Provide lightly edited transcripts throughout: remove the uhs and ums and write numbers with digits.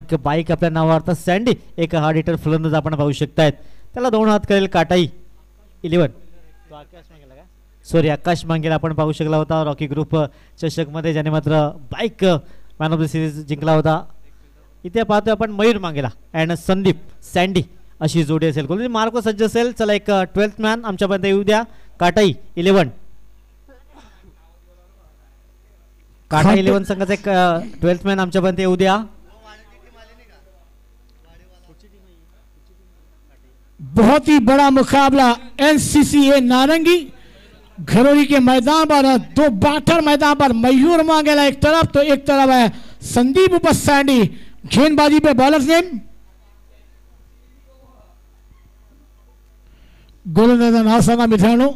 एक बाईक आपल्या नावावर. सँडी एक हार्ड हिटर फलंदाज आपण पाहू शकतायत. त्याला 2 हात करेल काटाई 11. सॉरी आकाश मांगेला आपण पाहू शकला होता रॉकी ग्रुप चषक मध्ये, ज्याने मात्र bike man of the series जिंकला होता. इथे पाहतोय आपण मयूर मांगेला अँड संदीप सँडी अशी जोडी असेल. गोलंदाजी मार्क सज्ज असेल. चला एक 12th मॅन आमच्यापर्यंत येऊ द्या. काटाई 11. काटाई 11 संघाचा एक 12th मॅन आमच्यापर्यंत येऊ द्या. बहुत ही बड़ा मुकाबला एनसीसीए नारंगी घरोली के मैदान पर. 2 बैटर मैदान पर. मयूर मांगेला एक तरफ तो एक तरफ है संदीप उप सैंडी. गेंदबाजी पे बॉलर्स नेम गोलंदाज नासाना मित्रों,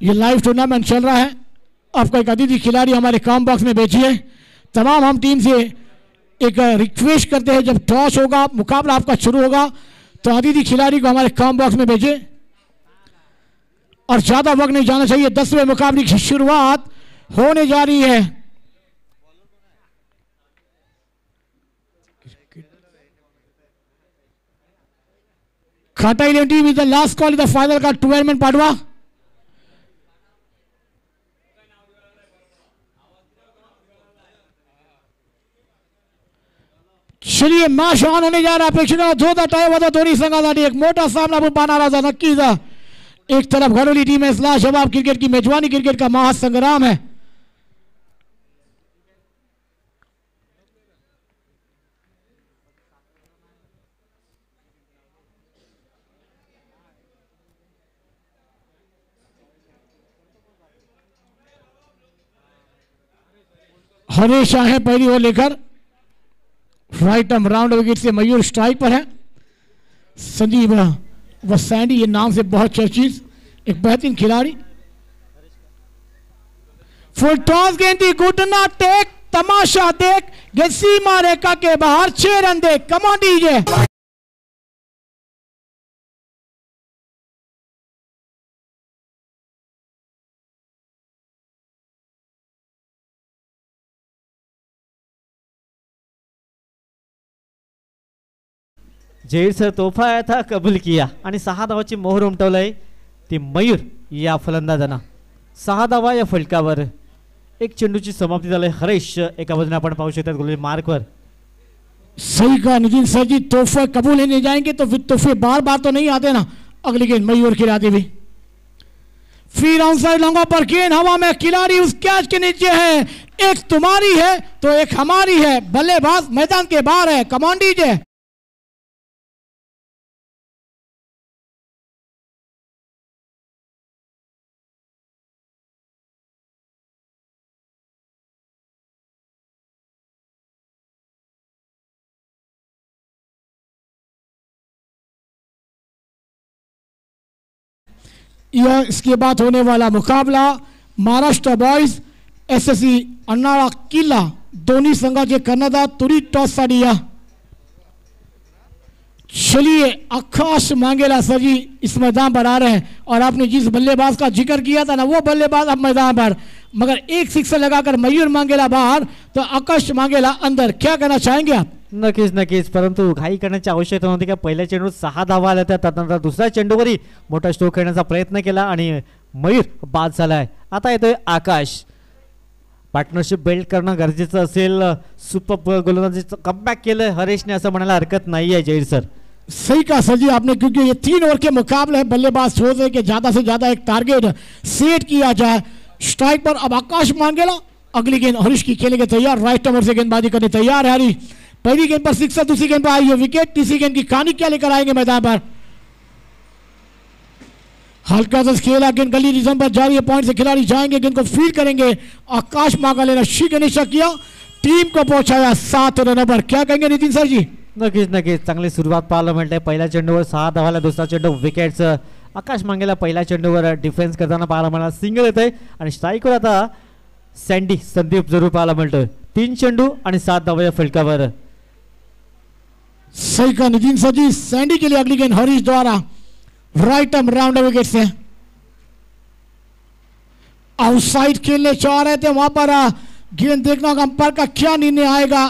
ये लाइव टूर्नामेंट चल रहा है. आपका एक अतिथि खिलाड़ी हमारे कॉम बॉक्स में भेजिए. तमाम हम टीम से एक रिक्वेस्ट करते हैं, जब टॉस होगा मुकाबला आपका शुरू होगा तो अतिथि खिलाड़ी को हमारे कॉम बॉक्स में भेजिए. और ज्यादा वक्त नहीं जाना चाहिए. 10वें मुकाबले की शुरुआत होने जा रही है. खाटाई team is the last call the final का टूर्नामेंट पाडवा. चलिए मॅच ऑन होणे जा रहा है. प्रेक्षकांना जोरदार टाळ्या वाजवा दोन्ही संघांसाठी. एक मोठा सामना आपण पाहणार आहोत नक्कीच. एक तरफ घरोली टीम है लाजवाब क्रिकेट की मेजबानी, क्रिकेट का महासंग्राम है. हरीश है पहली ओवर लेकर. राइट आर्म राउंड विकेट से मयूर स्ट्राइक पर है. संदीप व सैंडी ये नाम से बहुत चर्चित एक बेहतरीन खिलाड़ी. फुल टॉस गेंद थी. घुटना टेक तमाशा देख. गेंद सीमा रेखा के बाहर. 6 run they. Come on DJ. Zaheer sir तोहफा आया था कबूल किया आणि 6 धावाची मोहर उमटवलंय ती मयूर या फलंदाजांना. 6 धावा या फलकावर. एक चेंडूची समाप्ती झाली. हरीश एका बाजूने आपण पाहू शकतात गोलंदाजी मार्कवर. सही कहा नितिन सर जी. तोहफे कबूल लेने जाएंगे तो फिर तोहफे बार बार तो नहीं आते ना. अगली गेंद मयूर खिलाते भी. फ्री राउंड साइड लॉन्ग पर गेंद हवा में. खिलाड़ी उस कैच के नीचे है. एक तुम्हारी है तो एक हमारी है. बल्लेबाज मैदान के बाहर है. Come on DJ. यह इसके बाद होने वाला मुकाबला महाराष्ट्र बॉयज एसएससी अन्नाळा किल्ला दोन्ही संघाचे कर्णधार तुरी टॉस साठी या. चलिए आकाश मांगेला सर जी इस मैदान पर आ रहे हैं. और आपने जिस बल्लेबाज का जिक्र किया था ना वो बल्लेबाज अब मैदान पर. मगर एक सिक्सर लगाकर मयूर मांगेला बाहर तो आकाश मांगेला अंदर. क्या कहना चाहेंगे आप? नक्कीच नक्कीच. परंतु घाई करण्याची आवश्यकता नव्हती. का पहिल्या चेंडूत 6 धावा आल्या त्या. त्यानंतर दुसऱ्या चेंडूवरही मोठा स्ट्रोक खेळण्याचा प्रयत्न केला आणि मयूर बाद झालाय. आता येतोय आकाश. पार्टनरशिप बिल्ड करणं गरजेचं असेल. सुपर गोलंदाजीचं कमबॅक केलं हरीशने असं म्हणायला हरकत नाही आहे जहीर सर. सही कहा सर जी आपने, क्योंकि ये 3 ओवर के मुकाबले है. बल्लेबाज सोच रहे कि ज्यादा से ज्यादा एक टारगेट सेट किया जाए. स्ट्राइक पर अब आकाश मांगेला. अगली गेंद हरीश की खेलेंगे तैयार. राइट आर्म से गेंदबाजी करने तैयार है हरीश. पहली गेंद पर सिक्सर, दूसरी गेंद पर आई है विकेट. तीसरी गेंद की कहानी क्या लेकर आएंगे मैदान पर? हल्का सा खेला. गेंद गली रिजन पर जा रही है. पॉइंट से खिलाड़ी जाएंगे. गेंद को फील्ड करेंगे. आकाश मांगेला ने शी गणेशा किया. टीम को पहुंचाया 7 रनों पर. क्या कहेंगे नितिन सर जी? नक्कीच नक्कीच. चांगली सुरुवात पाहायला मिळते. पहिल्या चेंडूवर 6 धावाला. दुसरा चेंडू विकेट्स. आकाश मांगेला पहिल्या चेंडूवर डिफेन्स करताना पाहायला मिळाला. सिंगल येतंय आणि स्ट्राईकवर आता सँडी संदीप जरूर पाहायला मिळतोय. 3 चेंडू आणि 7 धावा या फलकावर. सही का नितिन सर जी. सैंडी के लिए अगली गेंद हरीश द्वारा राइट आर्म राउंड विकेट से. आउटसाइड खेलने चाह रहे थे वहां पर. गेंद देखना अंपायर का क्या निर्णय आएगा.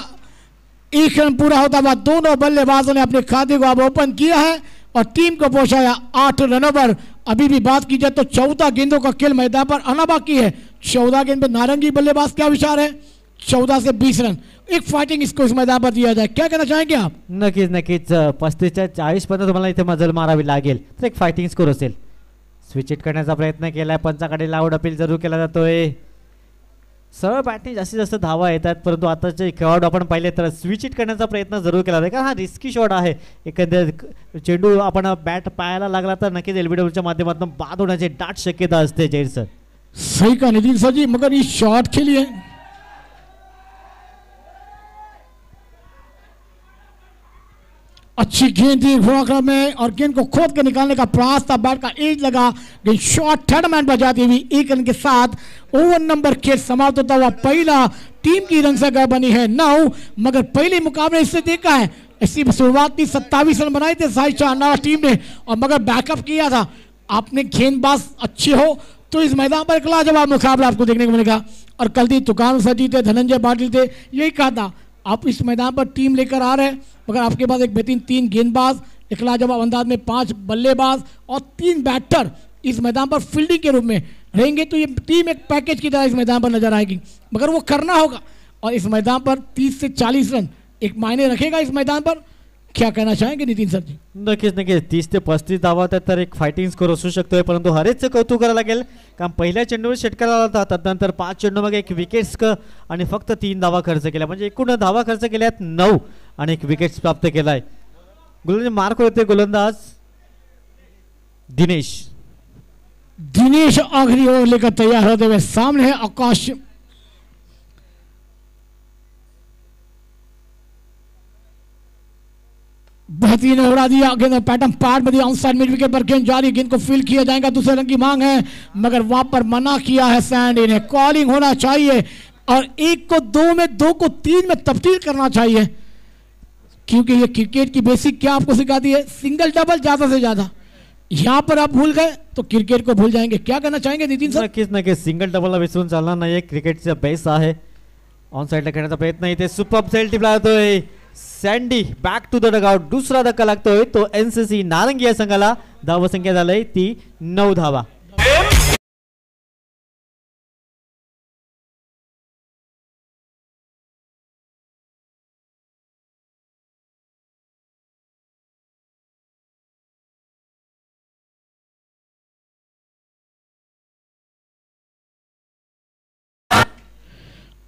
एक रन पूरा होता हुआ दोनों बल्लेबाजों ने अपने खाते को अब ओपन किया है और टीम को पहुंचाया 8 रनों पर। अभी भी बात की जाए तो 14 गेंदों का खेल मैदान पर आना बाकी है। 14 गेंद पर नारंगी बल्लेबाज क्या विचार है? 14 से 20 रन एक फाइटिंग इसको इस मैदान पर दिया जाए, क्या कहना चाहेंगे आप? नक्कीच नक्कीच 35-40 पर्यंत तुम्हाला इथे मजल मारावी लागेल तर एक फायटिंग स्कोर असेल. स्विच इट करण्याचा प्रयत्न केलाय, पंचाकडे लाऊड अपील जरूर केला जातोय. सरळ बॅटने जास्तीत जास्त धावा येतात, परंतु आताचे खेळाडू आपण पाहिले तर स्विच इट करण्याचा प्रयत्न जरूर केला जाईल, कारण हा रिस्की शॉट आहे. एकंदर चेंडू आपण बॅट पायाला लागला तर नक्कीच एलबीडब्ल्यूच्या माध्यमातून बाद होण्याची दाट शक्यता असते. जैर सर सही कहा नितिन सर जी, मगर इस शॉट के लिए अच्छी गेंद थी घोड़ा में और गेंद को खोद के निकालने का प्रयास था, बैट का एज लगा, गेंद शॉट थर्ड मैन पर जाती हुई 1 रन के साथ ओवर नंबर खेल समाप्त होता हुआ पहला टीम की रन संख्या बनी है 9, मगर पहले मुकाबले इससे देखा है ऐसी शुरुआत थी 27 रन बनाए थे साई चांदना टीम ने और मगर बैकअप किया था. आपने गेंदबाज अच्छे हो तो इस मैदान पर एक लाजवाब मुकाबला आपको देखने को मिलेगा. और कल थी तुकान सजी थे, धनंजय पाटिल थे, यही कहा था आप इस मैदान पर टीम लेकर आ रहे हैं, मगर आपके पास एक बेहतरीन 3 गेंदबाज, एक लाजवाब अंदाज में 5 बल्लेबाज और 3 बैटर इस मैदान पर फील्डिंग के रूप में रहेंगे, तो ये टीम एक पैकेज की तरह इस मैदान पर नजर आएगी. मगर वो करना होगा और इस मैदान पर 30 से 40 रन एक मायने रखेगा इस मैदान पर. क्या कहना चाहेंगे नितिन सर जी? नक्कीच नक्कीच 30 ते 35 धावा तर एक फायटिंग स्कोर असू शकतोय, परंतु हरेच कौतुक करायला लागेल, कारण पहिल्या चेंडूवर षटकार आला होता, त्यानंतर 5 चेंडूमध्ये एक विकेट्स आणि फक्त 3 धावा खर्च केल्या, म्हणजे एकूण धावा खर्च केल्यात 9 आणि एक विकेट्स प्राप्त केलाय. गोलंदाज मार्क होते गोलंदाज दिनेश आखिरी ओवर लेकर तैयार होते हुए सामने है आकाश. बेहतरीन उड़ा दिया, गेंद पैटर्न पार में दिया, आउटसाइड मिड विकेट पर गेंद जारी, गेंद को फील्ड किया जाएगा, दूसरे रन की मांग है, मगर वहां पर मना किया है सैंडी ने. कॉलिंग होना चाहिए और 1 को 2 में 2 को 3 में तब्दील करना चाहिए, क्योंकि ये क्रिकेट की बेसिक क्या आपको सिखाती है, सिंगल डबल ज्यादा से ज्यादा. यहां पर आप भूल गए तो क्रिकेट को भूल जाएंगे. क्या कहना चाहेंगे नितिन सर? नक्कीच नक्कीच सिंगल डबलला विसरून चालणार नाही, क्रिकेटचा बेस आहे. ऑन साइडला खेळण्याचा प्रयत्न इथे सुपर सेल टिपला जातोय. सॅन्डी बॅक टू द डगआउट, दुसरा धक्का लागतोय तो एनसीसी नारंगी या संघाला. धावा संख्या झालंय ती 9 धावा.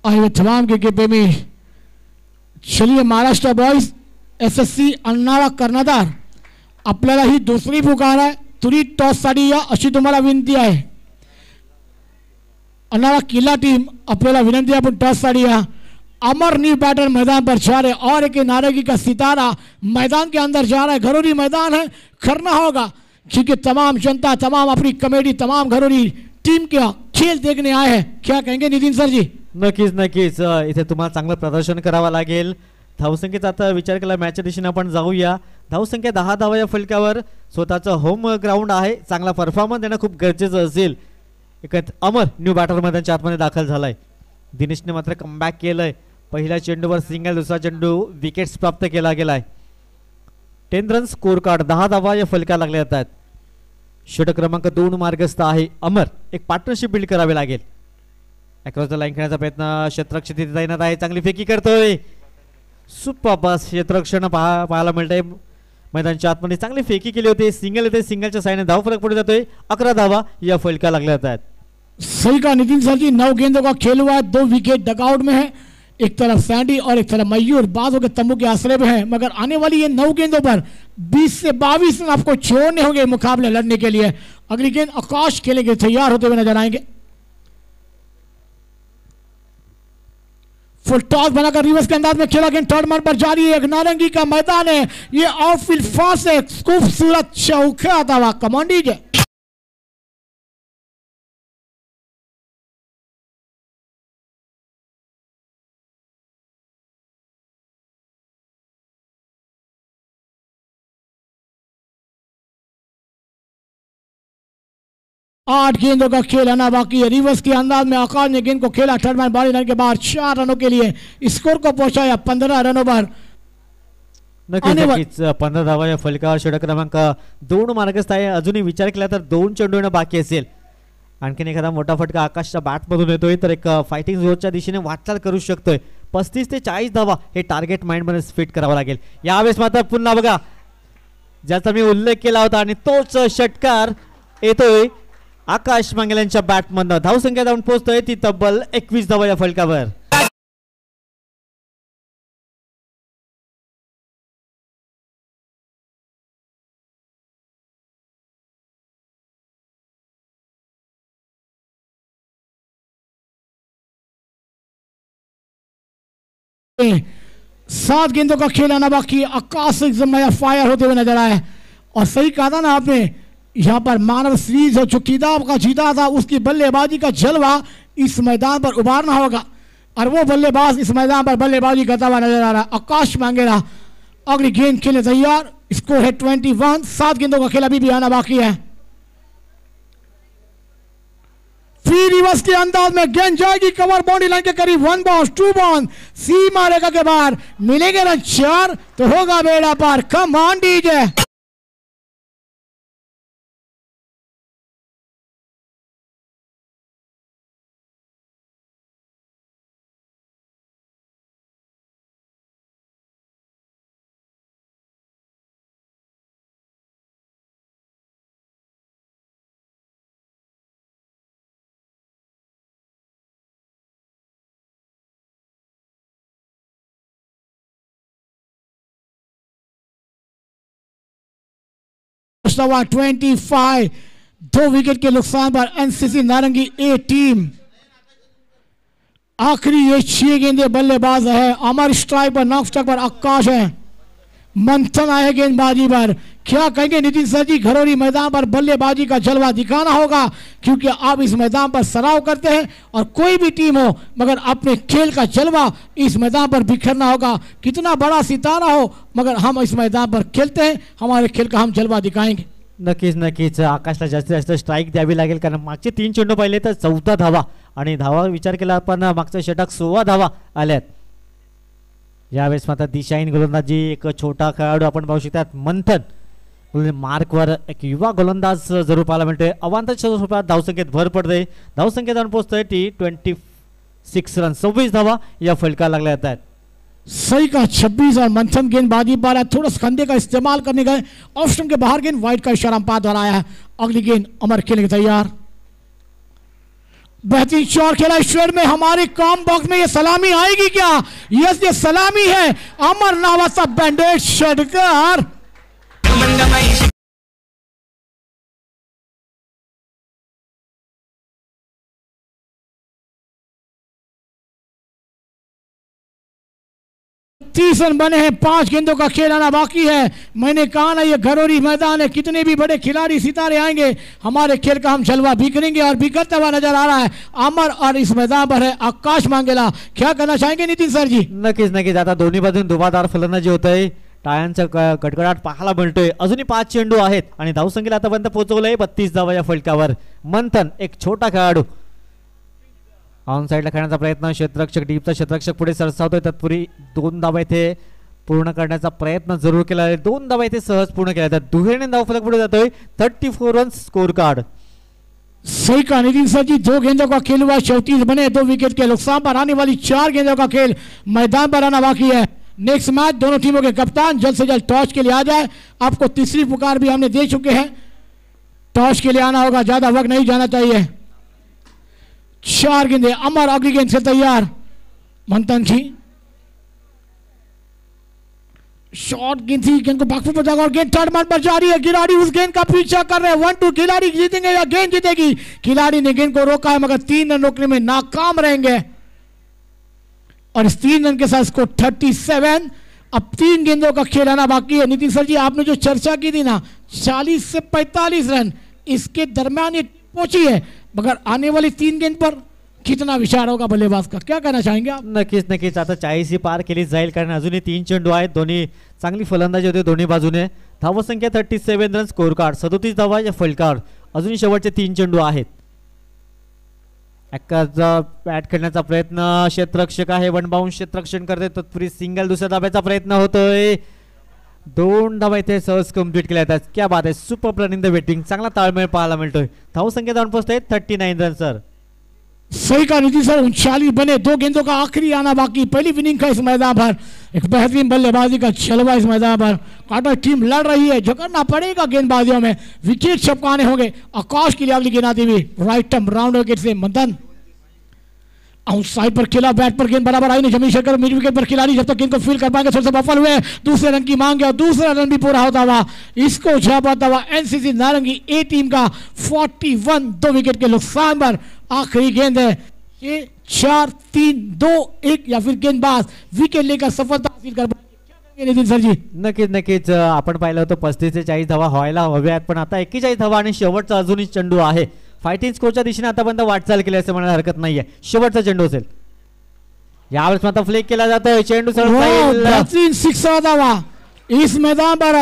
आइए तमाम क्रिकेट प्रेमी, चलिए महाराष्ट्र बॉयज एसएससी अन्नाळा कर्णधार आपल्याला ही दुसरी पुकार आहे, त्वरित टॉससाठी या अशी तुम्हाला विनंती आहे. अन्नाळा किला टीम आपल्याला विनंती है आपण टॉससाठी या. अमर न्यू बैटर मैदान पर जा रहे और एक नारंगी का सितारा मैदान के अंदर जा रहा है. घरोरी मैदान है, करना होगा क्योंकि तमाम जनता, तमाम अपनी कमेटी, तमाम घरोरी टीम का खेल देखने आए हैं. क्या कहेंगे नितिन सर जी? नक्कीच नक्कीच इथे तुम्हाला चांगलं प्रदर्शन करावं लागेल. धावसंख्येचा आता विचार केला मॅचच्या दिशेने आपण जाऊया. धावसंख्या 10 धावा या फलकावर, स्वतःचं होम ग्राउंड आहे, चांगला परफॉर्मन्स देणं खूप गरजेचं असेल. एकत अमर न्यू बॅटर मैदानाच्या आतमध्ये दाखल झालाय. दिनेशने मात्र कमबॅक केलंय. पहिल्या चेंडूवर सिंगल, दुसरा चेंडू विकेट्स प्राप्त केला गेलाय. 10 रन स्कोर कार्ड, 10 धावा या फलका लागले जातात. षटक क्रमांक 2 मार्गस्थ आहे अमर. एक पार्टनरशिप बिल्ड करावी लागेल. अक्रॉस द लाईन खेळण्याचा प्रयत्न, क्षेत्ररक्षण तिथे तैनात आहे, चांगली फेकी करतोय. सुपर पास क्षेत्ररक्षण पाहायला मिळतंय. मैदानाच्या आतमध्ये चांगली फेकी केली होती, सिंगल येते, सिंगलच्या साईने धाव फरक पडून जातोय. 11 धावा या फलका लागल्या जातात. सही कहा नितिन सर जी, 9 गेंदों का खेल हुआ है, 2 विकेट डगआउट में है, एक तरफ सैंडी और एक तरफ मयूर बाजों के तंबू के आश्रय में है. मगर आने वाली ये 9 गेंदों पर 20 से 22 रन आपको छोड़ने होंगे मुकाबले लड़ने के लिए. अगली गेंद आकाश खेलने के तैयार होते हुए नजर आएंगे. फुल टॉस बनाकर रिवर्स के अंदाज में खेला, गेंद थर्ड मैन पर जारी है, एक नारंगी का मैदान है, ये आउटफील्ड फास्ट है, खूबसूरत चौका आता हुआ कमांडीज. 8 गेंदों का खेल आना बाकी है। रिवर्स के अंदाज में आकाश ने गेंद को खेला, थर्ड मैन 12 रन के बाद 4 रनों के लिए स्कोर को पहुंचाया 15 रनों पर। नक्कीच 15 धावा या फलकावर षटक क्रमांक 2 मार्गस्थ आहे. अजूनही विचार केला तर 2 चेंडू येणं बाकी असेल. आणखीन एखादा मोठा फटका आकाशच्या बॅटमधून येतोय तर एक फायटिंग झोनच्या दिशेने वाटचाल करू शकतोय. 35 ते 40 धावा हे टार्गेट माइंडमध्ये फिट करावं लागेल. यावेळेस मात्र पुन्हा बघा ज्याचा मी उल्लेख केला होता आणि तोच षटकार येतोय आकाश मांगेल यांच्या बॅटमधनं. धावसंख्या जाऊन पोहोचतोय ती तब्बल 21 धावा या फलकावर. सात गेंदों का खेल आना बाकी, आकाश फायर होते हुए नजर आए। और सही कहा था ना आपने, यहाँ पर मानव सीरीज जो किताब का जीता था उसकी बल्लेबाजी का जलवा इस मैदान पर उभारना होगा और वो बल्लेबाज इस मैदान पर बल्लेबाजी करता हुआ नजर आ रहा है। आकाश मांगेरा अगली गेंद खेलने तैयार, स्कोर है 21। 7 गेंदों का खेल अभी भी आना बाकी है। फ्री रिवर्स के अंदाज में गेंद जाएगी कवर बाउंड्री लाइन के करीब, 1 बाउंस 2 बाउंस, सीमा रेखा के बाहर मिलेंगे रन 4 तो होगा बेड़ा पार। Come on DJ. सवा 25, 2 विकेट के नुकसान पर एनसीसी नारंगी ए टीम। आखिरी ये 6 गेंदे बल्लेबाज है। अमर स्ट्राइक पर, नॉक स्ट्राइक पर आकाश है, मंथन आए गेंदबाजी पर। क्या कहेंगे नितिन सर जी, घरौरी मैदान पर बल्लेबाजी का जलवा दिखाना होगा क्योंकि आप इस मैदान पर सराव करते हैं और कोई भी टीम हो मगर अपने खेल का जलवा इस मैदान पर बिखरना होगा। कितना बड़ा सितारा हो मगर हम इस मैदान पर खेलते हैं, हमारे खेल का हम जलवा दिखाएंगे। नक्कीच आकाशला जास्तीत जास्त स्ट्राईक द्यावी लागेल कारण मागचे 3 चेंडू पाहिले तर 14 धावा आणि धावा विचार केला आपण मागचं षटक 16 धावा आल्यात। यावेळेस मात्र दिशाहीन गोलंदाजी, एक छोटा खेळाडू आपण पाहू शकतात मंथन मार्कवर एक युवा गोलंदाज जरूर पाहायला मिळतोय। अवांतर स्वरूपात धावसंख्येत भर पडते, धावसंख्येत जाऊन पोहोचतोय टी 26 रन, 26 धावा या फलका लागल्या आहेत। सही का 26 और मंथन गेंदबाजी पर है, थोड़ा कंधे का इस्तेमाल करने गए, ऑप्शन के बाहर गेंद वाइड का इशारा अंपायर द्वारा आया है। अगली गेंद अमर खेलने के तैयार, बेहतरीन शॉट खेला ईश्वर में। हमारे कॉम बॉक्स में ये सलामी आएगी क्या? यस, ये सलामी है। अमर नावासा बैंडेड षटकार। तीस रन बने हैं, 5 गेंदों का खेल आना बाकी है। मैंने कहा ना ये घरौरी मैदान है, कितने भी बड़े खिलाड़ी सितारे आएंगे हमारे खेल का हम जलवा बिखरेंगे और बिखरता हुआ नजर आ रहा है अमर। और इस मैदान पर है आकाश मांगेला। क्या कहना चाहेंगे नितिन सर जी? नक्कीच आता दोन्ही बाजून धुवाधार फलंदाजी होत आहे, टाळ्यांचा कडकडाट पाहायला मिळतोय। अजूनही 5 चेंडू आहेत आणि धावसंख्येला आतापर्यंत पोहोचवलंय 32 धावा या फलकावर। मंथन एक छोटा खेळाडू ऑन साइडला खेळण्याचा प्रयत्न, क्षेत्ररक्षक डीपचा क्षेत्ररक्षक पुढे सरसावतोय, तत्पूर्वी 2 धावा इथे पूर्ण करण्याचा प्रयत्न जरूर केला आहे। 2 धावा इथे सहज पूर्ण केल्या आहेत, दुहेरीने धाव फलक पुढे जातोय। 34 रन स्कोर कार्ड। सही कहा नितिन सर जी, 2 गेंदों का खेल हुआ, 34 बने, 2 विकेट के नुकसान पर आने वाली 4 गेंदों का खेल मैदान पर आना बाकी है। नेक्स्ट मैच दोनों टीमों के कप्तान जल्द से जल्द टॉस के लिए आ जाए। आपको तीसरी पुकार भी हमने दे चुके हैं, टॉस के लिए आना होगा, ज्यादा वक्त नहीं जाना चाहिए। 4 गेंदे अमर, अगली गेंद से तैयार मंथन जी। शॉट गेंद थी, गेंद को बैकफुट पर जाएगा और गेंद थर्ड मैन पर जा रही है। खिलाड़ी उस गेंद का पीछा कर रहे हैं, 1-2 खिलाड़ी जीतेंगे या गेंद जीतेगी? खिलाड़ी ने गेंद को रोका है मगर 3 रन रोकने में नाकाम रहेंगे और इस 3 रन के साथ इसको 37। अब 3 गेंदों का खेल आना बाकी है। नितिन सर जी, आपने जो चर्चा की थी ना 40 से 45 रन इसके दरमियान ये पहुंची है, मगर आने वाली 3 गेंद पर कितना विचार होगा बल्लेबाज का? क्या कहना चाहेंगे आप? नक्कीच आता 40 ही पार केली जाईल कारण अजूनही 3 चेंडू आहेत, दोन्ही चांगली फलंदाजी होते दोन्ही बाजूने। धावसंख्या 37 रन स्कोर कार्ड, 37 धावा या फलकावर। अजून शेवटचे 3 चेंडू आहेत. एकाचा बॅट खेळण्याचा प्रयत्न, क्षेत्ररक्षक आहे, वन बाउंस क्षेत्ररक्षण करते, तत्पूर्वी सिंगल दुसऱ्या धाब्याचा प्रयत्न होतोय. 2 धावा इथे सहज कंप्लीट केल्या जातात. क्या बात आहे, super run in the waiting. चांगला ताळमेळ पाहायला मिळतोय. धावसंख्या जाऊन पोहोचते 39 रन सर. सही कहा नितिन सर, 39 बने, 2 गेंदों का आखिरी आना बाकी. पहली विनिंग का इस मैदान पर एक बेहतरीन बल्लेबाजी का जलवा इस मैदान पर. काटा टीम लड़ रही है, जो करना पड़ेगा गेंदबाजियों में. विकेट छपकाने होंगे. आकाश की अगली गेंद आती हुई राइट टर्म राउंड विकेट से मदन आउटसाइड पर खेला, बैट पर गेंद बराबर आई नहीं. जमीन शेखर मिड विकेट पर खिलाड़ी जब तक गेंद को फील कर पाएंगे थोड़ा सा बफल हुए. दूसरे रन की मांग और दूसरा रन भी पूरा होता हुआ इसको झापाता हुआ एनसीसी नारंगी ए टीम का 41, 2 विकेट के नुकसान पर. आखिरी गेंद है ये 4, 3, 2, 1 या फिर गेंदबाज विकेट लेकर सफलता हासिल कर पाएंगे. नितिन सर जी नक्कीच आपण पाहिलं होतं 35 ते 40 धावा व्हायला हव्यात, पण आता 41 धावा आणि शेवटचा अजूनही चेंडू आहे. फायटिंग स्कोरच्या दिशेने आतापर्यंत वाटचाल केली असं म्हणायला हरकत नाहीये. शेवटचा चेंडू असेल यावेळेस आता फ्लेक केला जातोय. चेंडू बेहतरीन सिक्सर धावा इस मैदान पर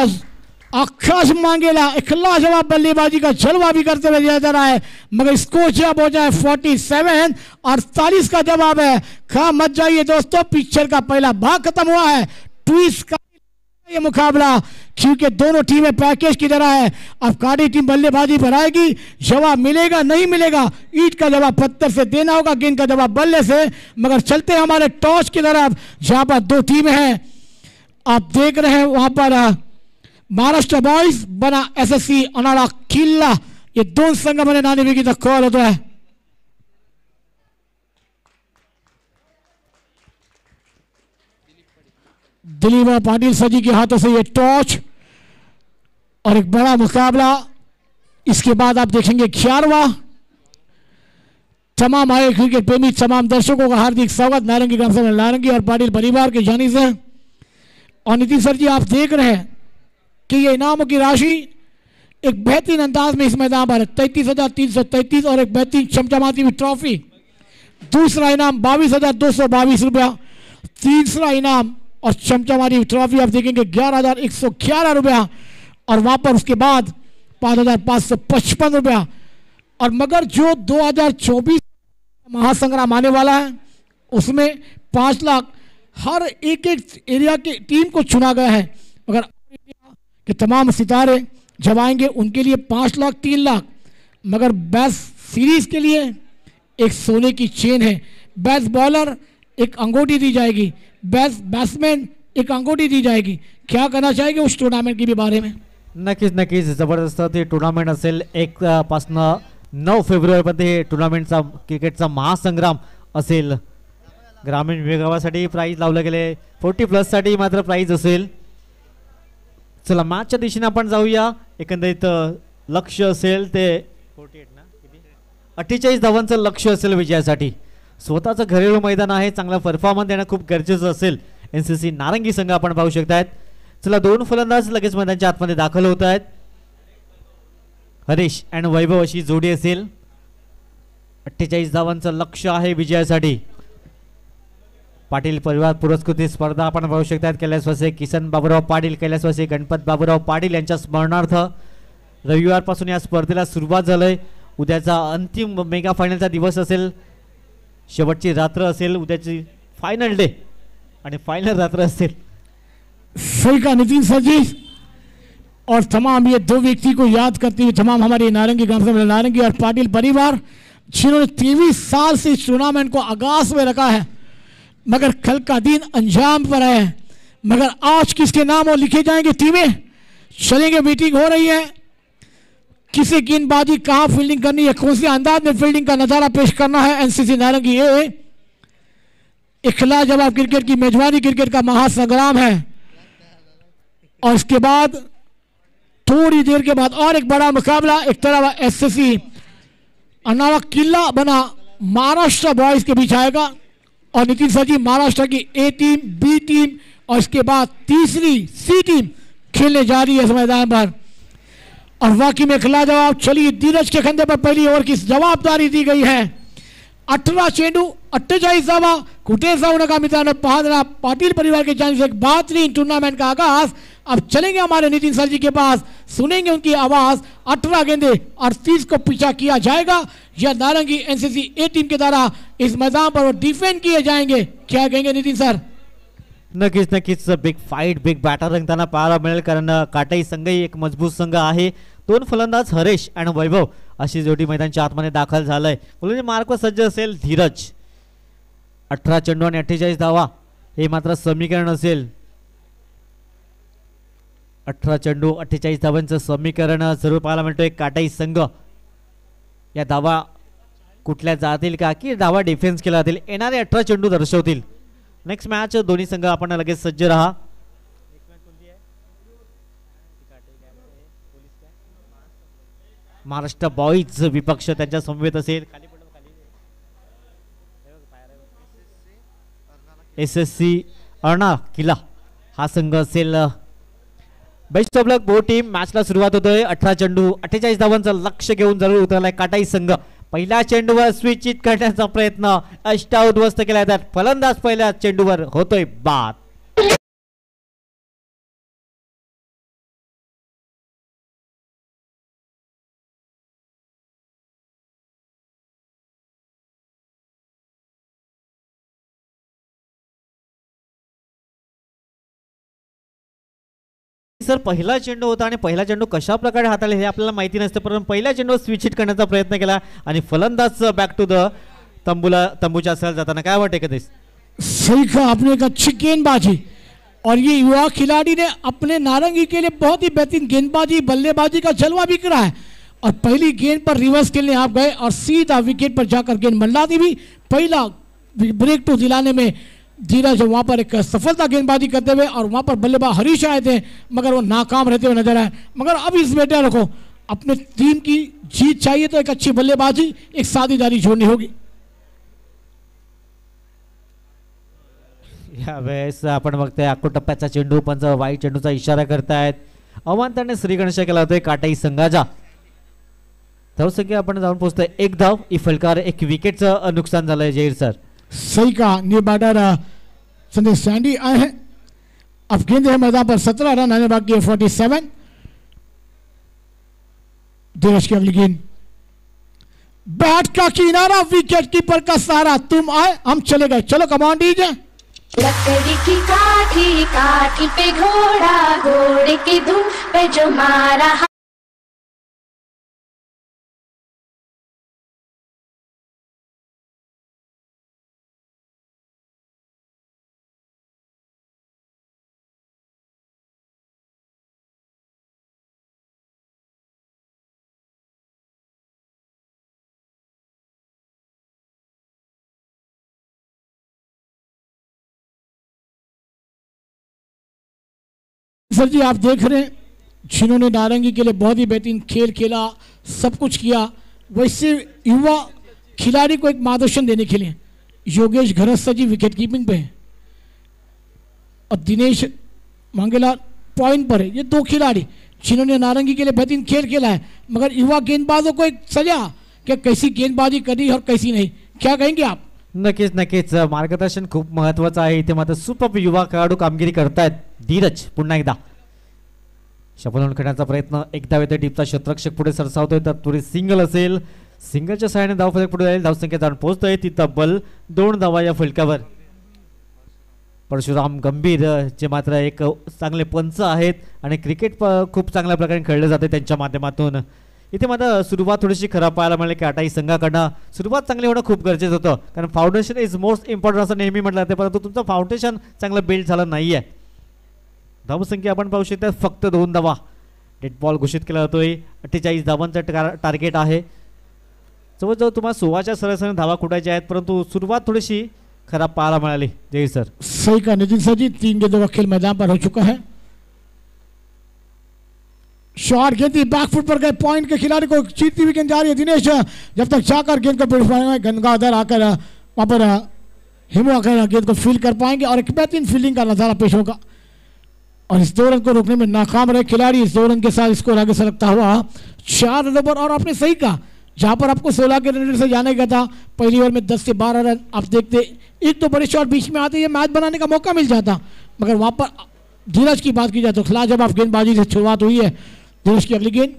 आकाश मांगेला एक लाजवाब बल्लेबाजी का जलवा भी करते हुए दिया जा रहा है, मगर स्कोर जब हो जाए 47, 48 का जवाब है. खा मत जाइए दोस्तों, पिक्चर का पहला भाग खत्म हुआ है. ट्विस्ट का ये मुकाबला क्योंकि दोनों टीमें पैकेज की तरह है. अब काड़ी टीम बल्लेबाजी पर आएगी, जवाब मिलेगा नहीं मिलेगा. ईट का जवाब पत्थर से देना होगा, गेंद का जवाब बल्ले से. मगर चलते हैं हमारे टॉस की तरफ जहां पर 2 टीमें हैं. आप देख रहे हैं वहां पर महाराष्ट्र बॉयज बना एसएससी अनाड़ा किल्ला, ये 2 संघामध्ये नाणेफेकीचा कॉल होतो है. दिलीप पाटिल सजी के हाथों से ये टॉस और एक बड़ा मुकाबला. इसके बाद आप देखेंगे 11वां. तमाम आए क्रिकेट प्रेमी तमाम दर्शकों का हार्दिक स्वागत नारंगी ग्राम सभा नारंगी और पाटिल परिवार के जानी से. और नितिन सर जी आप देख रहे हैं कि ये इनामों की राशि एक बेहतरीन अंदाज में इस मैदान पर 33,333 और एक बेहतरीन चमचमाती हुई ट्रॉफी. दूसरा इनाम 22,222 रुपया. तीसरा इनाम और चमचमाती ट्रॉफी आप देखेंगे 11,111 रुपया. और वहां पर उसके बाद 5,555 रुपया. और मगर जो 2024 महासंग्राम आने वाला है उसमें 5 लाख हर एक एरिया की टीम को चुना गया है. मगर कि तमाम सितारे जब आएंगे उनके लिए 5 लाख 3 लाख. मगर बेस्ट सीरीज के लिए एक सोने की चेन है. बेस्ट बॉलर एक अंगूठी दी जाएगी, बेस्ट बैट्समैन एक अंगूठी दी जाएगी. क्या कहना चाहेंगे उस टूर्नामेंट के भी बारे में? नक्कीच जबरदस्त ते टूर्नामेंट असेल. 1 पासून 9 फेब्रुवारीपर्यंत हे टूर्नामेंटचा क्रिकेटचा महासंग्राम असेल. ग्रामीण विभागासाठी प्राइज लावले गेले, 40+ साठी मात्र प्राइज असेल. चला मॅचच्या दिशेने आपण जाऊया. एकंदरीत लक्ष असेल ते 48 धावांचं लक्ष असेल विजयासाठी. स्वतःचं घरेलू मैदान आहे, चांगला परफॉर्मन्स देणं खूप गरजेचं असेल. एनसीसी नारंगी संघ आपण पाहू शकतायत. चला 2 फलंदाज लगेच मैदानाच्या आतमध्ये दाखल होत आहेत. हरीश आणि वैभव अशी जोडी असेल. 48 धावांचं लक्ष आहे विजयासाठी. पाटील परिवार पुरस्कृत स्पर्धा आपण पाहू शकतात. कैलासवासी किसन बाबूराव पाटील, कैलासवासी गणपत बाबूराव पाटील यांच्या स्मरणार्थ रविवारपासून या स्पर्धेला सुरुवात झाली. उद्याचा अंतिम मेगा फायनलचा दिवस असेल, शेवटची रात्र असेल उद्याची फाइनल डे आणि फाइनल रात्र असेल. सही का नितिन सर जी. और तमाम ये 2 व्यक्ति को याद करते हुए तमाम हमारे नारंगी ग्राम सभा नारंगी और पाटिल परिवार जिन्होंने 23 साल से इस टूर्नामेंट को आगाज में रखा है, मगर कल का दिन अंजाम पर है. मगर आज किसके नाम और लिखे जाएंगे टीमें चलेंगे. मीटिंग हो रही है, किसे गेंदबाजी कहाँ फील्डिंग करनी है, कौन से अंदाज में फील्डिंग का नजारा पेश करना है. एनसीसी नारंगी ये इखला जवाब क्रिकेट की मेजबानी क्रिकेट का महासंग्राम है. और इसके बाद थोड़ी देर के बाद और एक बड़ा मुकाबला. एक तरफ एसएससी अनाड़ा किला बना महाराष्ट्र बॉयज के बीच आएगा. और नितिन सर जी महाराष्ट्र की ए टीम, बी टीम और इसके बाद तीसरी सी टीम खेलने जा रही है इस मैदान पर. और वाकई में खिला जवाब चलिए धीरज के कंधे पर पहली ओवर की जवाबदारी दी गई है. 18 चेंडू 48 धावा. कुठे जाऊ नका मित्रांनो, पाहत पाटिल परिवार के चांस एक बेहतरीन टूर्नामेंट का आगाज. अब चलेंगे हमारे नितिन सर जी के पास, सुनेंगे उनकी आवाज. 18 गेंदे 38 को पीछा किया जाएगा या नारंगी एनसीसी ए टीम के द्वारा इस मैदान पर वो डिफेंड किए जाएंगे. क्या कहेंगे नितिन सर? नक्कीच नक्कीच बिग फाईट, बिग बॅटर रंगताना पाहायला मिळेल, कारण काटाई संघही एक मजबूत संघ आहे. दोन फलंदाज हरेश आणि वैभव अशी जोडी मैदानाच्या आतमध्ये दाखल झालंय. मुलांचे मार्क सज्ज असेल धीरज. 18 चेंडू आणि 48 धावा हे मात्र समीकरण असेल. 18 चेंडू 48 धावांचं समीकरण जरूर पाहायला मिळतोय. काटाई संघ या धावा कुठल्या जातील का, की धावा डिफेन्स केला जातील, येणारे 18 चेंडू दर्शवतील. नेक्स्ट मॅच दोन्ही संघ आपण लगेच सज्ज राहा. महाराष्ट्र बॉईज विपक्ष त्यांच्या समवेत असेल. SSC अर्णा किला हा संघ असेल. Best of luck both team. मॅचला सुरुवात होतोय. 18 चेंडू 48 धावांचं लक्ष घेऊन जरूर उतरलाय काटाई संघ. पहिल्या चेंडूवर स्विच करण्याचा प्रयत्न अष्टाउद्ध्वस्त केला जातात. फलंदाज पहिल्या चेंडूवर होतोय बाद. सर पहिला चेंडू होता आणि पहिला चेंडू कशा प्रकारे हाताळले हे आपल्याला माहिती नसते, परंतु पहिल्या चेंडूवर स्विच हिट करण्याचा प्रयत्न केला आणि फलंदाज बॅक टू द तंबूच्या असेल जाताना. काय वाटते कधीच? सही कहा आपने, एक अच्छी गेंदबाजी और ये युवा खिलाड़ी ने अपने नारंगी के लिए बहुत ही बेहतरीन गेंदबाजी बल्लेबाजी का जलवा भी करा है. और पहली गेंद पर रिवर्स खेलने आप गए और सीधा विकेट पर जाकर गेंद मंडला दी भी. पहला ब्रेक टू दिलाने में धीरज वहां पर एक सफलता गेंदबाजी करते हुए, और वहां पर बल्लेबाज हरीश आए थे मगर वो नाकाम रहते हुए नजर आए. मगर अब इस बेटे रखो, अपने टीम की जीत चाहिए तो एक अच्छी बल्लेबाजी, एक साझेदारी छोड़नी होगी. यावेळेस आपण बघतोय अक्को टप्प्याचा चेंडू पंच वाईट चेंडूचा इशारा करतायत. अवांतरने श्रीगणेश केला होतोय काटाई संघाचा. धावसंख्या आपण जाऊन पोहोचतोय 1 धाव. इफलकार 1 विकेटचं नुकसान झालंय जहीर सर. सही कहा. न्यू बैटर संदेश सैंडी आए हैं. अब गेंद है मैदान पर. 17 रन आने बाकी है. 47. धीरज की अगली गेंद, बैट का किनारा, विकेट कीपर का सहारा. तुम आए हम चले गए. चलो कमान डीजे. लकड़ी की काठी, काठी पे घोड़ा, घोड़े की धूम पे जो मारा. सर जी आप देख रहे हैं जिन्होंने नारंगी के लिए बहुत ही बेहतरीन खेल खेला, सब कुछ किया, वैसे युवा खिलाड़ी को एक मार्गदर्शन देने के लिए योगेश घरस्ता जी विकेट कीपिंग पे हैं और दिनेश मांगेला पॉइंट पर है. ये 2 खिलाड़ी जिन्होंने नारंगी के लिए बेहतरीन खेल खेला है, मगर युवा गेंदबाजों को एक सलाह कि कैसी गेंदबाजी करनी और कैसी नहीं. क्या कहेंगे आप? नक्कीच नक्कीच मार्गदर्शन खूप महत्वाचं आहे. इथे मात्र सुपर युवा खेळाडू कामगिरी करतायत. धीरज पुन्हा एकदा शपथून खेळण्याचा प्रयत्न. एकदा येथे टीपचा क्षेत्ररक्षक पुढे सरसावतोय, तर पुढे सिंगल असेल. सिंगलच्या सहाय्याने धावफलक पुढे जाईल. धावसंख्या जाऊन पोहोचतोय ती तब्बल 2 धावा या फलकावर. परशुराम गंभीर जे मात्र एक चांगले पंच आहेत आणि क्रिकेट खूप चांगल्या प्रकारे खेळले जाते त्यांच्या माध्यमातून. इथे मात्र सुरुवात थोडीशी खराब पाहायला मिळाली. काटाई संघाकडनं सुरुवात चांगली होणं खूप गरजेचं होतं, कारण फाउंडेशन इज मोस्ट इम्पॉर्टंट असं नेहमी म्हटलं जाते, परंतु तुमचं फाउंडेशन चांगलं बिल्ड झालं नाही आहे. धावसंख्या आपण पाहू शकता फक्त 2 धावा. डेड बॉल घोषित केला जातोय. 48 धावांचं टार्गेट आहे. जवळजवळ तुम्हाला 16च्या सरासरी धावा कुटायच्या आहेत, परंतु सुरुवात थोडीशी खराब पाहायला मिळाली. जय सर. सही का नितिन सर जी. 3 गेंदों का खेल मैदान पर हो चुका है. शॉट गेंदी बैकफुट पर गए, पॉइंट के खिलाड़ी को चीरती हुई गेंद जा रही है. दिनेश जब तक जाकर गेंद को पीड़ पाएंगे, गंगाधर आकर वहां पर हिमू आकर गेंद को फील्ड कर पाएंगे और एक बेहतरीन फील्डिंग का नजारा पेश होगा. और इस 2 रन को रोकने में नाकाम रहे खिलाड़ी. इस 2 रन के साथ स्कोर आगे सरकता हुआ 4 रनों पर. और आपने सही कहा जहाँ पर आपको 16 के रन से जाने का था, पहली ओवर में 10 से 12 रन आप देखते, एक तो बड़े शॉट बीच में आते, ये मैच बनाने का मौका मिल जाता। मगर वहाँ पर धीरज की बात की जाए तो लाजवाब गेंदबाजी से शुरुआत हुई है। धीरज की अगली गेंद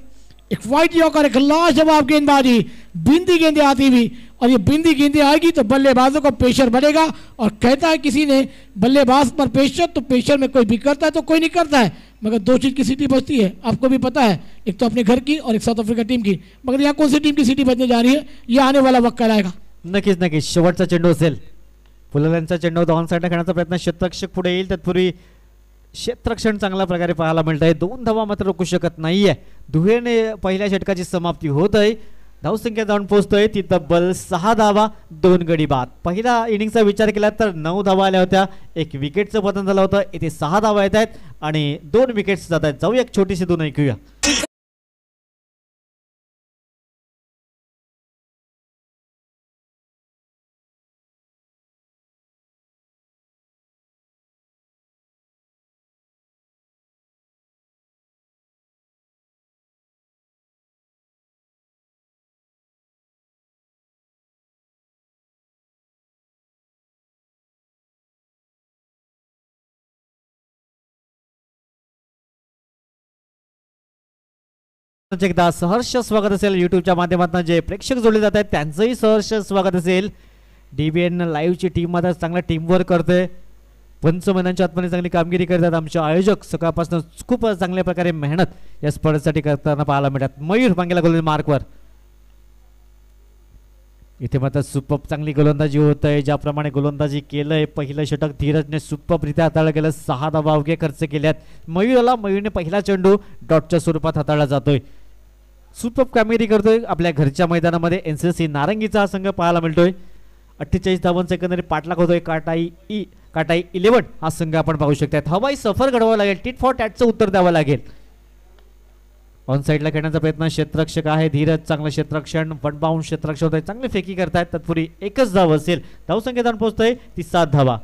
एक वाइड यॉर्कर, एक लाजवाब गेंदबाजी, बिंदी गेंदें आती हुई, और ये बिंदी गेंदें आएगी तो बल्लेबाजों का प्रेशर बढ़ेगा। और कहता है किसी ने बल्लेबाज पर प्रेशर, तो प्रेशर में कोई भी करता है तो कोई नहीं करता है, मगर दो चीज़ की सीटी बजती है, आपको भी पता है, एक तो अपने घर की और एक साउथ अफ्रीका टीम की। मगर यहाँ कौन सी टीम की सीटी बजने जा रही है, ये आने वाला वक्त कहलाएगा। नक्कीच नक्कीच शेवटचा चेंडू असेल, फुलल्यांचा चेंडू होता ऑन साईडला खेळण्याचा प्रयत्न, क्षेत्ररक्षक पुढे येईल, तत्पूर्वी क्षेत्ररक्षण चांगल्या प्रकारे पाहायला मिळत आहे। 2 धावा मात्र रोखू शकत नाहीये, दुहेरीने पहिल्या षटकाची समाप्ती होत आहे, धावसंख्या जाऊन पोहोचतोय ती तब्बल 6 धावा 2 गडी बाद। पहिला इनिंगचा विचार केला तर 9 धावा आल्या होत्या, एक विकेटचं पतन झालं होतं, इथे 6 धावा येत आहेत आणि 2 विकेट्स जात आहेत। जाऊया एक छोटीशी धून ऐकूया। एकदा सहर्ष स्वागत असेल युट्यूबच्या माध्यमातून जे प्रेक्षक जोडले जात आहेत त्यांचंही सहर्ष स्वागत असेल। डीबीएन लाईव्हची टीम मात्र चांगला टीमवर्क करते, पंच मैदानाच्या आतमध्ये चांगली कामगिरी करतात। आमचे आयोजक सकाळपासून खूप चांगल्या प्रकारे मेहनत या स्पर्धेसाठी करताना पाहायला मिळतात। मयूर मागेला गोलंदाज मार्कवर, इथे मात्र सुपर चांगली गोलंदाजी होत आहे, ज्याप्रमाणे गोलंदाजी केलंय पहिलं षटक धीरजने सुपररित्या हाताळलं गेलं, 6 धावा अवघे खर्च केल्यात। मयूरने पहिला चेंडू डॉटच्या स्वरूपात हाताळला जातोय, सुपर कामगिरी करतोय आपल्या घरच्या मैदानामध्ये। एनसीसी नारंगीचा हा संघ पाहायला मिळतोय, 48 धावांचा एकंदरीत पाठलाग होतोय। काटाई 11 हा संघ आपण पाहू शकतात। हवाई सफर घडवावं लागेल, टिट फॉर टॅटचं उत्तर द्यावं लागेल। ऑन साईडला खेळण्याचा प्रयत्न, क्षेत्ररक्षक आहे धीरज, चांगलं क्षेत्ररक्षण, वन बाउंड क्षेत्ररक्षण होत आहे, चांगली फेकी करतायत, तत्पूर्वी एकच धाव असेल, धावसंख्या जाऊन पोहोचतोय ती 7 धावा।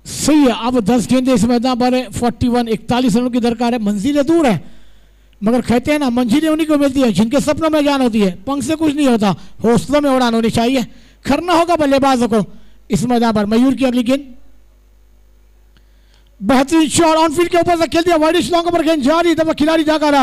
सही है, अब 10 गेंदे इस मैदान पर है, 41 रनों की दरकार है, मंजिलें दूर है, मगर कहते हैं ना मंजिलें उन्हीं को मिलती है जिनके सपनों में जान होती है, पंख से कुछ नहीं होता, हौसलों में उड़ान होनी चाहिए, करना होगा बल्लेबाजों को इस मैदान पर। मयूर की अगली गेंद, बेहतरीन शॉट ऑनफील्ड के ऊपर से खेल दिया, वाइड लॉन्ग पर गेंद जारी, तब खिलाड़ी जाकर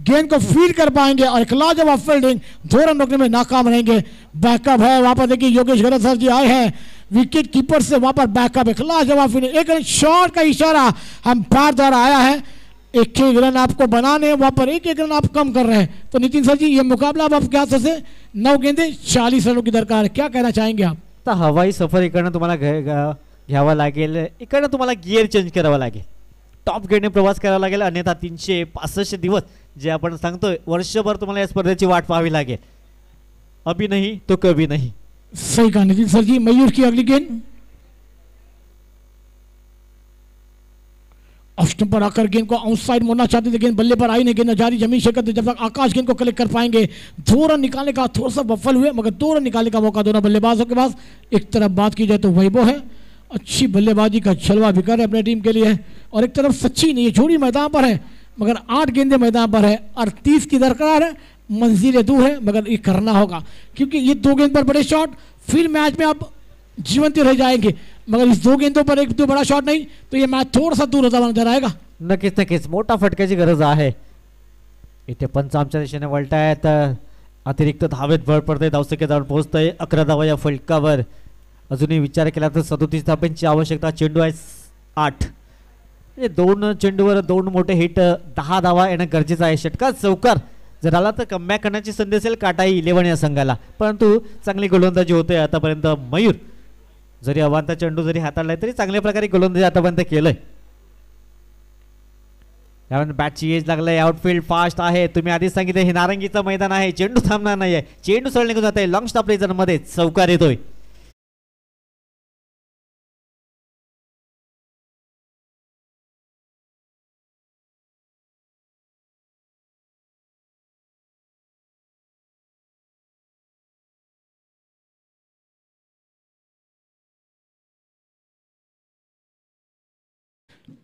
गेंद को फीड कर पाएंगे और एक लाजवाब फील्डिंग, 2 रन रोकने में नाकाम रहेंगे। बैकअप है वहां पर, देखिए योगेश गरज सर जी आए हैं विकेट कीपर से, वहां पर बैकअप, एक लाजवाब फील्डिंग, एक शॉट का इशारा हम पार द्वारा आया है, एक रन आपको बनाने, वहां पर एक रन आप कम कर रहे हैं। तो नितिन सर जी ये मुकाबला अब आपके हाथों से 9 गेंदे 40 रनों की दरकार है, क्या कहना चाहेंगे आप? तर हवाई सफर इकडनं तुम्हाला घ्यावा लागेल, इकडनं तुम्हाला गिअर चेंज करावा लागेल, टॉप गेअरने प्रवास करावा लागेल, अन्यथा 365 दिवस जे आपण सांगतोय वर्षभर तुम्हाला या स्पर्धेची वाट पाहावी लागेल। अभी नहीं तो कभी नहीं। सही कहा नितिन सर जी। मयूर की अगली गेंद, ऑफ स्टंप पर आकर गेंद को आउटसाइड मोड़ना चाहते थे, गेंद बल्ले पर आई नहीं, गेंद जारी जमीन से करते, जब तक आकाश गेंद को कलेक्ट कर पाएंगे। 2 रन निकालने का थोड़ा सा बफल हुए, मगर 2 रन निकालने का मौका दोनों बल्लेबाजों के पास। एक तरफ बात की जाए तो वैभव है, अच्छी बल्लेबाजी का जलवा बिखर है अपने टीम के लिए, और एक तरफ सचिन, ये जोड़ी मैदान पर है मगर 8 गेंदे मैदान पर है, 38 की दरकार है, मंजिलें दूर है, मगर ये करना होगा क्योंकि ये 2 गेंद पर बड़े शॉट फिर मैच में आप जीवंत रह जाएंगे, मगर इस 2 गेंदों पर एक 2 बड़ा शॉट नहीं तो ये मैच थोड़ा सा दूर होता नजर आएगा। नक्कीच नक्कीच मोठा फटक्याची गरज आहे। इथे पंच आमच्या दिशेने वळतायत, अतिरिक्त धावेत भर पडते, धावसंख्या जाऊन पोहोचतंय 11 धावा या फलकावर। अजूनही विचार केला तर 37 धाब्यांची आवश्यकता, चेंडू आहे 8, म्हणजे 2 चेंडूवर 2 मोठे हिट, 10 धावा येणं गरजेचं आहे। षटकात चौकार जर आला तर कमबॅक करण्याची संधी असेल काटाई 11 या संघाला, परंतु चांगली गोलंदाजी होते आतापर्यंत। मयूर जरी अवांतर चेंडू जरी हाताळलाय तरी चांगल्या प्रकारे गोलंदाजी आतापर्यंत केलंय। यावर बॅटची एज लागलाय, आउटफील्ड फास्ट आहे, तुम्ही आधीच सांगितलं हे नारंगीचं मैदान आहे, चेंडू थांबणार नाहीये, चेंडू सरळ निघून जात आहे, लॉंग स्टॉप रेजर मध्ये चौकार येतोय।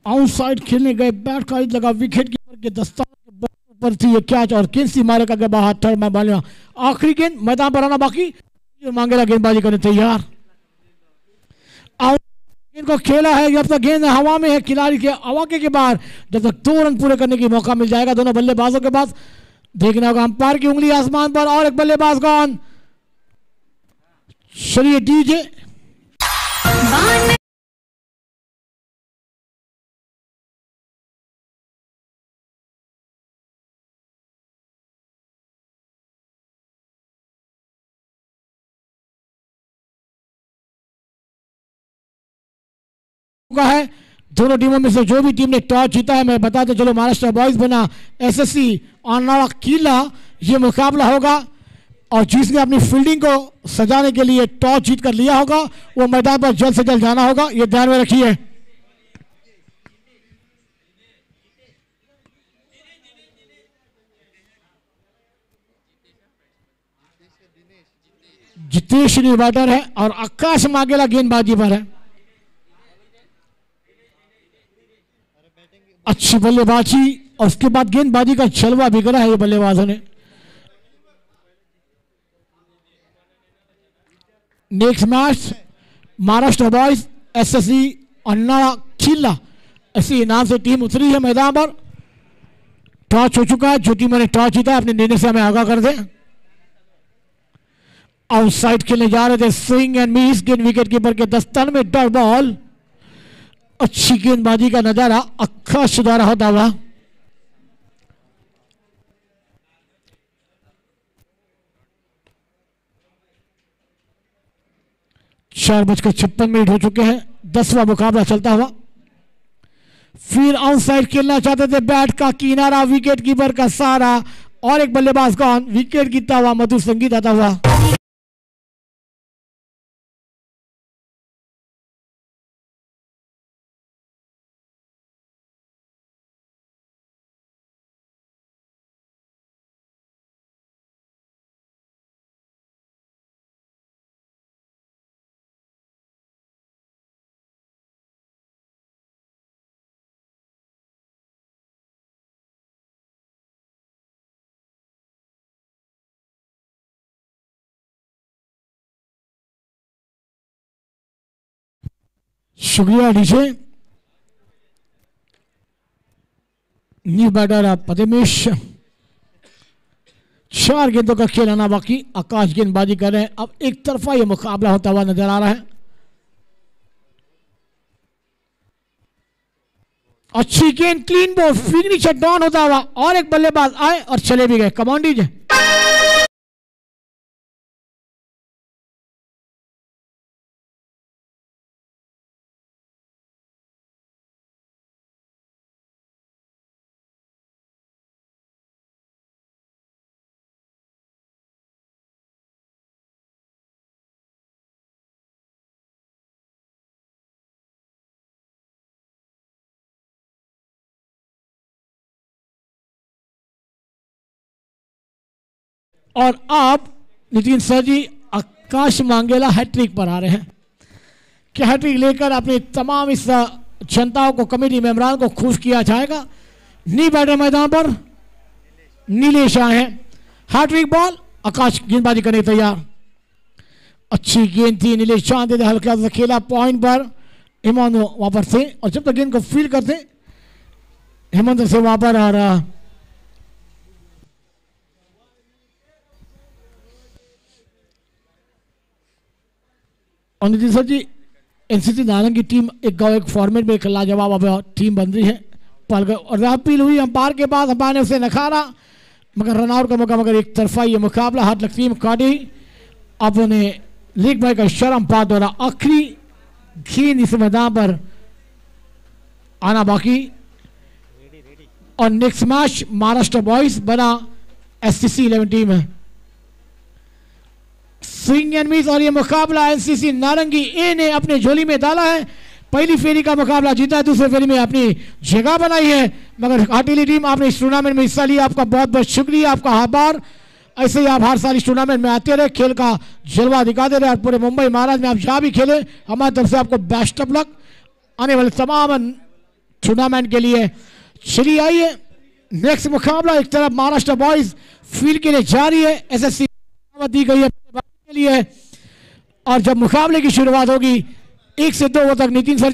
आउटसाइड खेलने गए, बैट का लगा, विकेट कीपर के दस्ताने पर थी ये कैच और किंसी मारे का बाहर थर्ड में बालिया। आखिरी गेंद मैदान पर आना बाकी, मांगेला गेंदबाजी करने तैयार। गेंद को खेला है, जब तक गेंद हवा में है खिलाड़ी के अवाके के बाहर, जब तक 2 रन पूरे करने की मौका मिल जाएगा दोनों बल्लेबाजों के पास। देखना होगा अंपायर की उंगली आसमान पर और एक बल्लेबाज गॉन। चलिए डीजे है। दोनों टीमों में से जो भी टीम ने टॉस जीता है, मैं बताते चलो महाराष्ट्र बॉयज बना एसएससी अन्नाला किला, ये मुकाबला होगा और जिसने अपनी फील्डिंग को सजाने के लिए टॉस जीत कर लिया होगा वो मैदान पर जल्द से जल्द जाना होगा, ये ध्यान में रखिए। जितेश बैटर है और आकाश मांगेला गेंदबाजी पर है। अच्छी बल्लेबाजी और उसके बाद गेंदबाजी का जलवा बिगड़ा है ये बल्लेबाजों ने। Next match Maharashtra boys SSC अन्नाला किला, ऐसी नाम से टीम उतरी है मैदान पर। टॉस हो चुका है, जो टीम ने टॉस जीता है अपने निर्णय से हमें आगाह कर दें। आउटसाइड खेलने जा रहे थे, स्विंग एंड मिस, गेंद विकेट कीपर के दस्तान में डॉट बॉल। अच्छी गेंदबाजी का नजारा आकाश द्वारा होता हुआ। चार बजकर 56 मिनट हो चुके हैं, 10वां मुकाबला चलता हुआ। फिर आउटसाइड खेलना चाहते थे, बैट का किनारा, विकेट कीपर का सहारा और एक बल्लेबाज कौन, विकेट गिरता हुआ मधुर संगीत आता हुआ। शुक्रिया डीजे। New batter पदेमेश। 4 गेंदों का खेल आना बाकी, आकाश गेंदबाजी कर रहे हैं। अब एक तरफा यह मुकाबला होता हुआ नजर आ रहा है। अच्छी गेंद, क्लीन बॉल, फिगनी शट डाउन होता हुआ और एक बल्लेबाज आए और चले भी गए। Come on DJ. और आप नितिन सर जी आकाश मांगेला हैट्रिक पर आ रहे हैं कि हैट्रिक लेकर अपने तमाम इस जनताओं को, कमेटी मेंबरान को खुश किया जाएगा। नी बैटर मैदान पर नीलेश आए हैं। हैट्रिक बॉल, आकाश गेंदबाजी करने तैयार। अच्छी गेंद थी, नीलेश चांद दे हल्का सा खेला पॉइंट पर। हेमंत वहां पर थे और जब तक गेंद को फील करते हेमंत से वहां पर और नितिन सर जी एनसीसी नारंग की टीम एक गांव एक फॉर्मेट में एक लाजवाब अब टीम बन रही है। और अपील हुई अंपायर के पास, अंपायर ने उसे नकारा मगर रनआउट का मौका, मगर एक तरफा ये मुकाबला हाथ लगती है काटी। अब उन्हें लीग भाई का इशारा अंपायर द्वारा आखिरी गेंद इस मैदान पर आना बाकी। और नेक्स्ट मैच महाराष्ट्र बॉयज बना एससीसी 11 टीम है। स्विंग एंड मिस और ये मुकाबला एनसीसी नारंगी ए ने अपने झोली में डाला है। पहली फेरी का मुकाबला जीता है, दूसरी फेरी में अपनी जगह बनाई है। मगर हाटीली टीम, आपने इस टूर्नामेंट में हिस्सा लिया, आपका बहुत बहुत शुक्रिया, आपका आभार। ऐसे ही आप हर साल इस टूर्नामेंट में आते रहे, खेल का जलवा दिखाते रहे और पूरे मुंबई महाराज में आप जहाँ भी खेले, हमारी तरफ से आपको बेस्ट ऑफ लक आने वाले तमाम टूर्नामेंट के लिए। चलिए आइए नेक्स्ट मुकाबला एक तरफ महाराष्ट्र बॉयज फील्ड के लिए जारी है, एसएससी दी गई है के लिए, और जब मुकाबले की शुरुआत होगी 1 से 2 ओवर तक नितिन सर